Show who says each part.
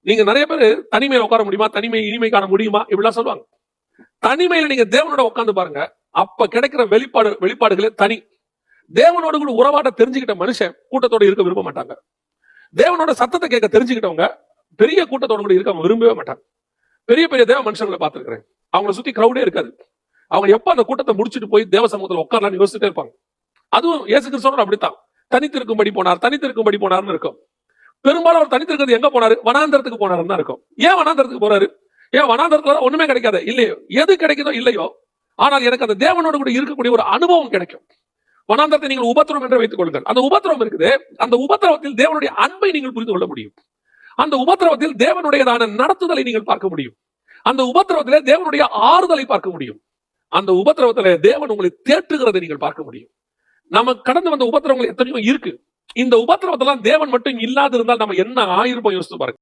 Speaker 1: நீங்க நிறைய பேர் தனிமையில உட்கார முடியுமா, தனிமை இனிமை காண முடியுமா இப்படிலாம் சொல்லுவாங்க. தனிமையில நீங்க தேவனோட உட்கார்ந்து பாருங்க, அப்ப கிடைக்கிற வெளிப்பாடுகளே தனி. தேவனோட கூட உறவாட தெரிஞ்சுக்கிட்ட மனுஷன் கூட்டத்தோட இருக்க விரும்ப மாட்டாங்க. தேவனோட சத்தத்தை கேட்க தெரிஞ்சுக்கிட்டவங்க பெரிய கூட்டத்தோட கூட இருக்க விரும்பவே மாட்டாங்க. பெரிய பெரிய தேவ மனுஷங்களை பார்த்திருக்கிறேன். அவங்களை சுத்தி கிரௌடே இருக்காது. அவங்க எப்ப அந்த கூட்டத்தை முடிச்சுட்டு போய் தேவ சமூகத்துல உட்காரலாம்னு யோசிச்சுட்டே இருப்பாங்க. அதுவும் இயேசு கிறிஸ்துவோட அப்படித்தான். தனித்திருக்கும்படி போனார்னு இருக்கும். பெரும்பாலும் அவர் தனித்திருக்கிறது எங்க போனாரு? வனாந்தரத்துக்கு போனாருன்னு தான் இருக்கும். ஏன் வனாந்தரத்துக்கு போறாரு? ஏன் வனாந்தரத்துல ஒண்ணுமே கிடைக்காது இல்லையோ, எது கிடைக்குதோ இல்லையோ, ஆனால் எனக்கு அந்த தேவனோட கூட இருக்கக்கூடிய ஒரு அனுபவம் கிடைக்கும். வனாந்தரத்தை நீங்கள் உபத்திரம் என்று வைத்துக் கொள்ளுங்கள். அந்த உபத்திரம் இருக்குது. அந்த உபத்திரவத்தில் தேவனுடைய அன்பை நீங்கள் புரிந்து கொள்ள முடியும். அந்த உபத்திரவத்தில் தேவனுடையதான நடத்துதலை நீங்கள் பார்க்க முடியும். அந்த உபத்திரவத்திலே தேவனுடைய ஆறுதலை பார்க்க முடியும். அந்த உபத்திரவத்திலே தேவன் உங்களை தேற்றுகிறதை நீங்கள் பார்க்க முடியும். நம்ம கடந்து வந்த உபத்திரவங்கள் எத்தனையோ இருக்கு. இந்த உபத்திரவத்தெல்லாம் தேவன் மட்டும் இல்லாது இருந்தால் நம்ம என்ன ஆயிருப்போம் யோசித்து பாருங்க.